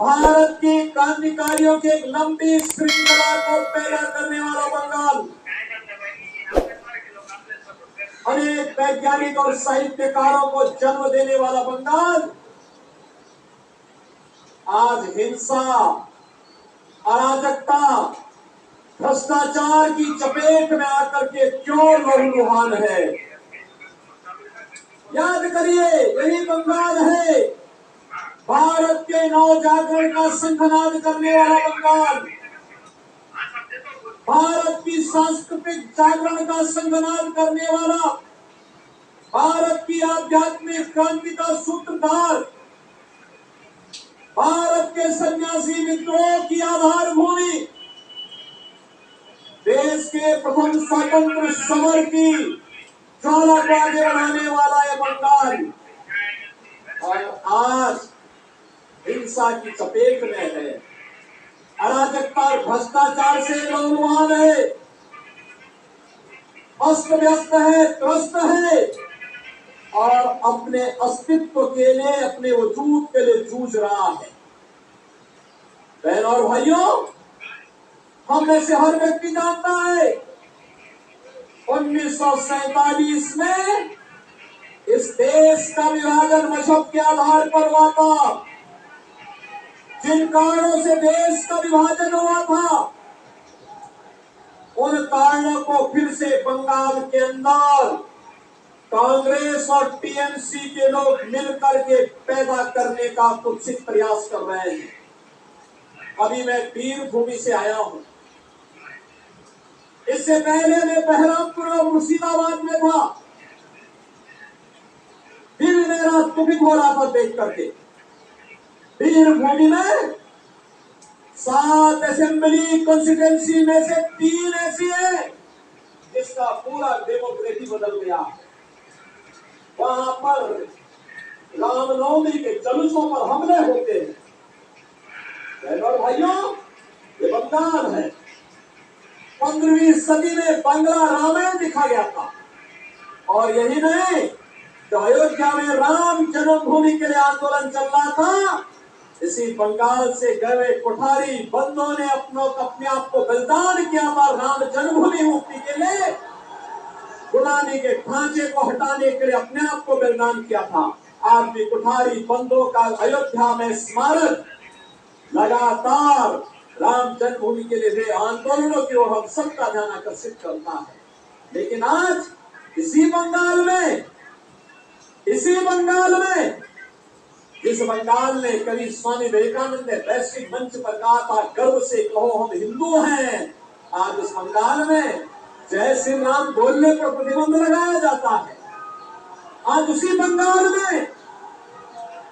भारत के क्रांतिकारियों की एक लंबी श्रृंखला को पैदा करने वाला बंगाल, अनेक वैज्ञानिक और साहित्यकारों को जन्म देने वाला बंगाल आज हिंसा, अराजकता, भ्रष्टाचार की चपेट में आकर के क्यों लहूलुहान है। याद करिए, यही बंगाल है भारत के नवजागरण का शंखनाद करने वाला बंगाल, भारत की सांस्कृतिक जागरण का शंखनाद करने वाला, भारत की आध्यात्मिक क्रांति का सूत्रधार, भारत के सन्यासी विद्रोह की आधारभूमि, देश के प्रथम स्वतंत्र समर की ज्वाला को आगे बढ़ाने वाला है बंगाल, और आज हिंसा की चपेट में है, अराजकता और भ्रष्टाचार से लहूलुहान है, अस्त व्यस्त है, त्रस्त है और अपने अस्तित्व के लिए, अपने वजूद के लिए जूझ रहा है। बहनों और भाइयों, हम में से हर व्यक्ति जानता है 1947 में इस देश का विभाजन मजहब के आधार पर हुआ था। जिन कारणों से देश का विभाजन हुआ था, उन कारणों को फिर से बंगाल के अंदर कांग्रेस और टीएमसी के लोग मिलकर के पैदा करने का कुत्सित प्रयास कर रहे हैं। अभी मैं वीर भूमि से आया हूं, इससे पहले मैं बहरामपुर और मुर्शिदाबाद में था। दिल मेरा दुखित हो रहा था देख करके। वीर भूमि में 7 असेंबली कॉन्स्टिट्यूंसी में से 3 ऐसी है जिसका पूरा डेमोक्रेसी बदल गया। वहां पर रामनवमी के जुलूसों पर हमले होते हैं। बहनों और भाइयों, ये बंगाल है। 15वीं सदी में बांग्ला रामायण लिखा गया था, और यही नहीं, तो अयोध्या में राम जन्मभूमि के लिए आंदोलन चल रहा था। इसी बंगाल से गए कोठारी बंदों ने अपने आप को बलिदान किया था राम जन्मभूमि मुक्ति के लिए। गुलामी के ढांचे को हटाने के लिए अपने आप को बलिदान किया था। आज भी कोठारी बंदों का अयोध्या में स्मारक लगातार राम जन्मभूमि के लिए हुए आंदोलनों की ओर हम सबका ध्यान आकर्षित करता है। लेकिन आज इसी बंगाल में इस बंगाल ने कभी स्वामी विवेकानंद ने वैश्विक मंच पर कहा था, गर्व से कहो हम हिंदू हैं। आज इस बंगाल में जय श्री राम बोलने पर प्रतिबंध लगाया जाता है। आज उसी बंगाल में,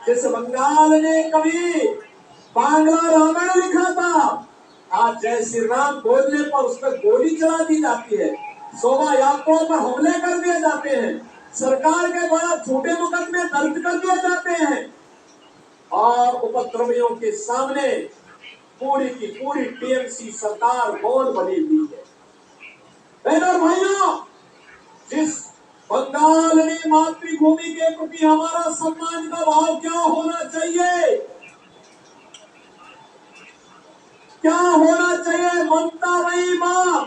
जिस बंगाल ने कभी बांग्ला रामायण लिखा था, आज जय श्री राम बोलने पर उस पर गोली चला दी जाती है, शोभा यात्राओं पर हमले कर दिए जाते हैं, सरकार के द्वारा झूठे मुकदमे दर्ज कर दिए जाते हैं, और उपद्रवियों के सामने पूरी की पूरी टीएमसी सरकार मौन बनी हुई है। बहनों और भाइयों, जिस बंगाल ने मातृभूमि के प्रति हमारा सम्मान का भाव क्या होना चाहिए, क्या होना चाहिए? ममता वही मां,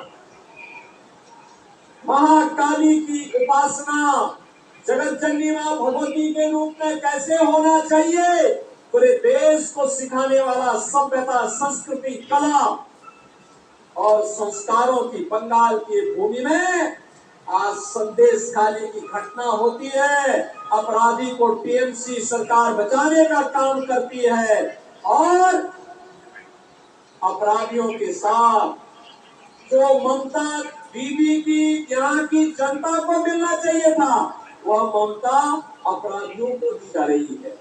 महाकाली की उपासना जगत जननी मां भगवती के रूप में कैसे होना चाहिए, पूरे देश को सिखाने वाला सभ्यता, संस्कृति, कला और संस्कारों की बंगाल की भूमि में आज संदेश खाली की घटना होती है। अपराधी को टीएमसी सरकार बचाने का काम करती है, और अपराधियों के साथ जो ममता दीदी की, यहाँ की जनता को मिलना चाहिए था, वह ममता अपराधियों को दी जा रही है।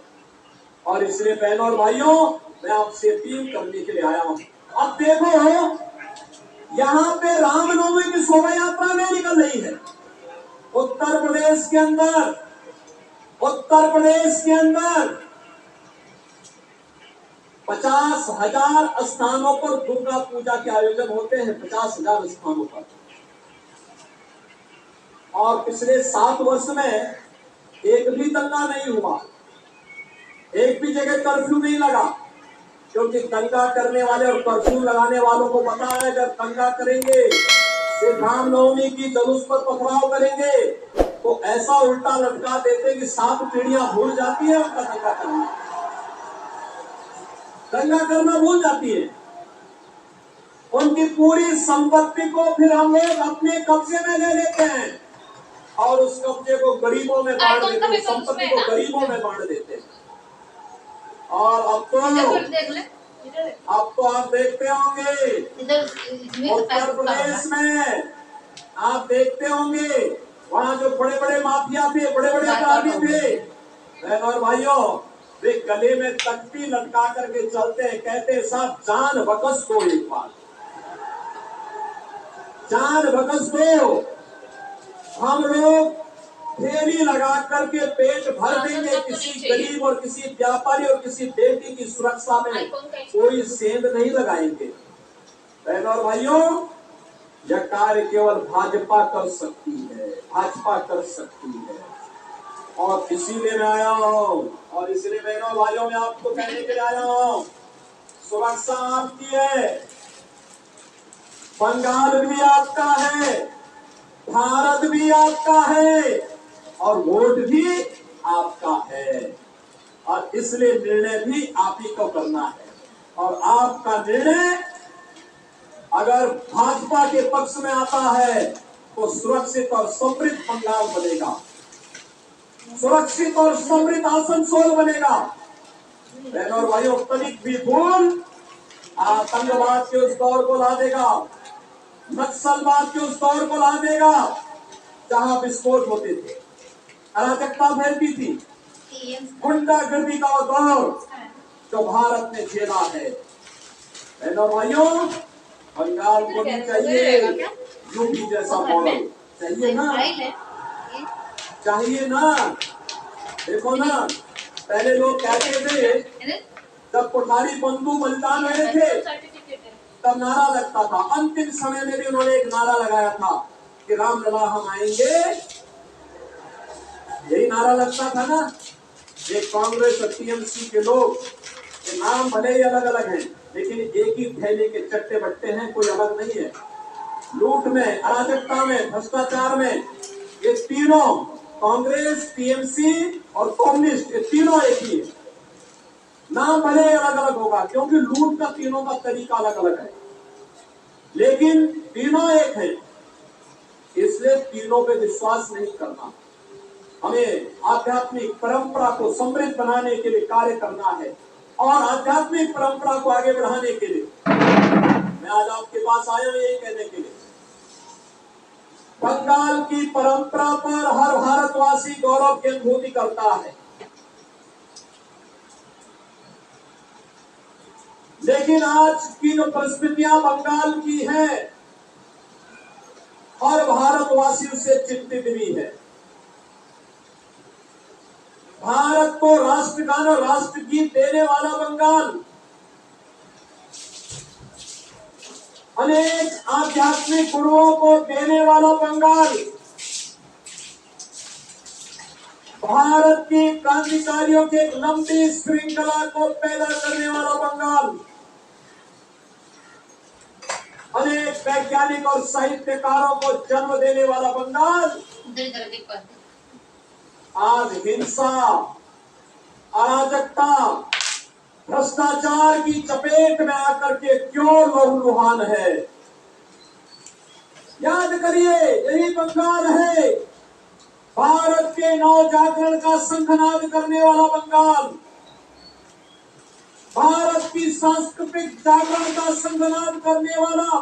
और इसलिए बहनों और भाइयों, मैं आपसे अपील करने के लिए आया हूं। अब देखो, यहाँ पे रामनवमी की शोभा यात्रा नहीं निकल रही है। उत्तर प्रदेश के अंदर 50,000 स्थानों पर दुर्गा पूजा के आयोजन होते हैं, 50,000 स्थानों पर। और पिछले 7 वर्ष में एक भी दंगा नहीं हुआ, एक भी जगह कर्फ्यू नहीं लगा, क्योंकि दंगा करने वाले और कर्फ्यू लगाने वालों को पता है अगर दंगा करेंगे, सिर्फ रामनवमी की जुलूस पर पथराव करेंगे तो ऐसा उल्टा लटका देते कि 7 पीढ़ियां भूल जाती है उनका दंगा करना भूल जाती है। उनकी पूरी संपत्ति को फिर हम लोग अपने कब्जे में ले लेते हैं और उस कब्जे को गरीबों में बांट देते हैं, संपत्ति को गरीबों में बांट देते हैं। और अब तो आप देखते होंगे उत्तर प्रदेश में, आप देखते होंगे वहाँ जो बड़े बड़े माफिया थे, बड़े बड़े अपराधी थे, बहन और भाइयों, वे गले में तख्ती लटका करके चलते हैं, कहते हैं साहब जान बकस दो, एक बार जान बकस दो, हम लोग थैली लगा करके पेट भर देंगे, किसी गरीब और किसी व्यापारी और किसी बेटी की सुरक्षा में कोई सेंध नहीं लगाएंगे। बहनों और भाइयों, यह कार्य केवल भाजपा कर सकती है, भाजपा कर सकती है। और इसीलिए मैं आया हूँ, और इसलिए बहनों और भाइयों मैं आपको कहने के लिए आया हूँ, सुरक्षा आपकी है, बंगाल भी आपका है, भारत भी आपका है और वोट भी आपका है। और इसलिए निर्णय भी आप ही को करना है। और आपका निर्णय अगर भाजपा के पक्ष में आता है तो सुरक्षित और समृद्ध बंगाल बनेगा, सुरक्षित और समृद्ध आसनसोल बनेगा। बहनों और भाइयों, तनिक भी भूल आतंकवाद के उस दौर को ला देगा, नक्सलवाद के उस दौर को ला देगा जहां विस्फोट होते थे, अराजकता फैलती थी, गुंडागर्दी का दौर जो भारत ने झेला है। बहनों और भाइयों, बंगाल को भी चाहिए यूपी जैसा मॉडल, चाहिए ना, चाहिए ना। देखो ना, पहले लोग कहते थे जब कोठारी बंधु बलिदान हुए थे तब नारा लगता था, अंतिम समय में भी उन्होंने एक नारा लगाया था कि रामलला हम आएंगे, यही नारा लगता था ना। ये कांग्रेस और टीएमसी के लोग, ये नाम भले ही अलग अलग हैं लेकिन एक ही थैले के चट्टे बट्टे हैं, कोई अलग नहीं है। लूट में, अराजकता में, भ्रष्टाचार में ये तीनों, कांग्रेस, टीएमसी और कम्युनिस्ट, ये तीनों एक ही है। नाम भले अलग अलग होगा क्योंकि लूट का तीनों का तरीका अलग अलग है, लेकिन तीनों एक है। इसलिए तीनों पे विश्वास नहीं करना, हमें आध्यात्मिक परंपरा को समृद्ध बनाने के लिए कार्य करना है। और आध्यात्मिक परंपरा को आगे बढ़ाने के लिए मैं आज आपके पास आया हूं यही कहने के लिए, बंगाल की परंपरा पर हर भारतवासी गौरव की अनुभूति करता है, लेकिन आज की जो परिस्थितियां बंगाल की हैं, हर भारतवासी उससे चिंतित भी है। भारत को राष्ट्रगान और राष्ट्रगीत देने वाला बंगाल, अनेक आध्यात्मिक गुरुओं को देने वाला बंगाल, भारत की क्रांतिकारियों के एक लंबी श्रृंखला को पैदा करने वाला बंगाल, अनेक वैज्ञानिक और साहित्यकारों को जन्म देने वाला बंगाल आज हिंसा, अराजकता, भ्रष्टाचार की चपेट में आकर के क्यों लहूलुहान है। याद करिए, यही बंगाल है भारत के नव जागरण का शंखनाद करने वाला बंगाल, भारत की सांस्कृतिक जागरण का शंखनाद करने वाला,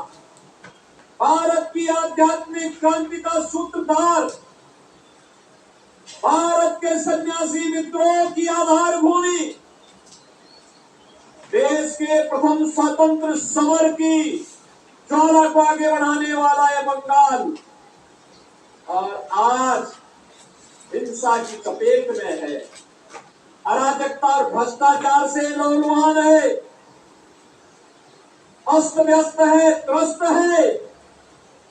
भारत की आध्यात्मिक क्रांति का सूत्रधार, भारत के सन्यासी विद्रोह की आधार भूमि, देश के प्रथम स्वतंत्र समर की ज्वाला को आगे बढ़ाने वाला है बंगाल, और आज हिंसा की चपेट में है, अराजकता और भ्रष्टाचार से लहूलुहान है, अस्त व्यस्त है, त्रस्त है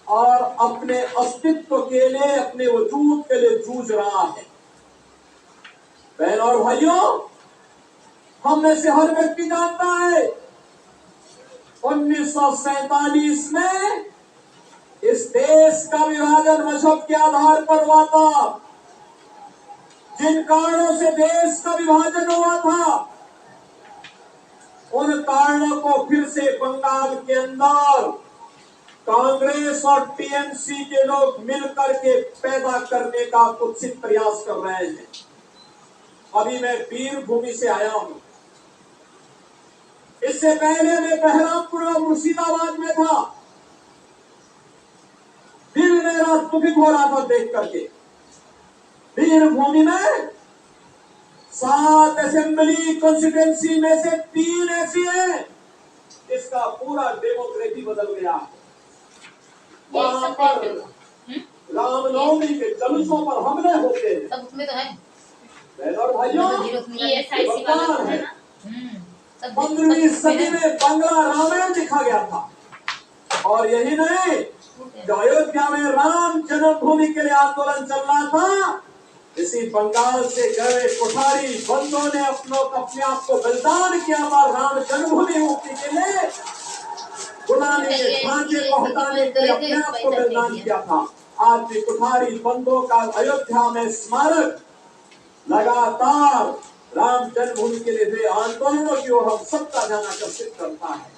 और अपने अस्तित्व के लिए, अपने वजूद के लिए जूझ रहा है। बहनों और भाइयों, हम में से हर व्यक्ति जानता है 1947 में इस देश का विभाजन मजहब के आधार पर हुआ था। जिन कारणों से देश का विभाजन हुआ था, उन कारणों को फिर से बंगाल के अंदर कांग्रेस और टीएमसी के लोग मिलकर के पैदा करने का कुत्सित प्रयास कर रहे हैं। अभी मैं वीरभूमि से आया हूं। इससे पहले मैं बहरामपुर और मुर्शिदाबाद में था। दिल मेरा दुखित हो रहा था देख करके। वीरभूमि में 7 असेंबली कॉन्स्टिट्यूएंसी में से 3 ऐसी है जिसका पूरा डेमोक्रेसी बदल गया। वहां पर रामनवमी के जुलूसों पर हमले होते हैं। सब उसमें तो है। बहनों और भाइयों, वाला है ना। 15वीं सदी में बंगला रामायण लिखा गया था। और यही नहीं, जो अयोध्या में राम जन्मभूमि के लिए आंदोलन चल रहा था, इसी बंगाल से गए कोठारी बंदों ने अपने आप को बलिदान किया था राम जन्मभूमि मुक्ति के लिए। गुलामी के ढांचे को हटाने के लिए अपने आप को बलिदान किया था। आज भी कोठारी बंदों का अयोध्या में स्मारक लगातार राम जन्मभूमि के लिए आंदोलनों की ओर हम सबका ध्यान आकर्षित करता है।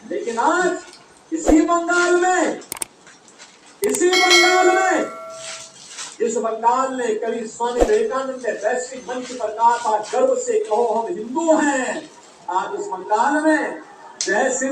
लेकिन आज इसी बंगाल में इस बंगाल ने कभी स्वामी विवेकानंद ने वैश्विक मंच पर कहा था, गर्व से कहो हम हिंदू हैं। आज उस बंगाल में जय श्री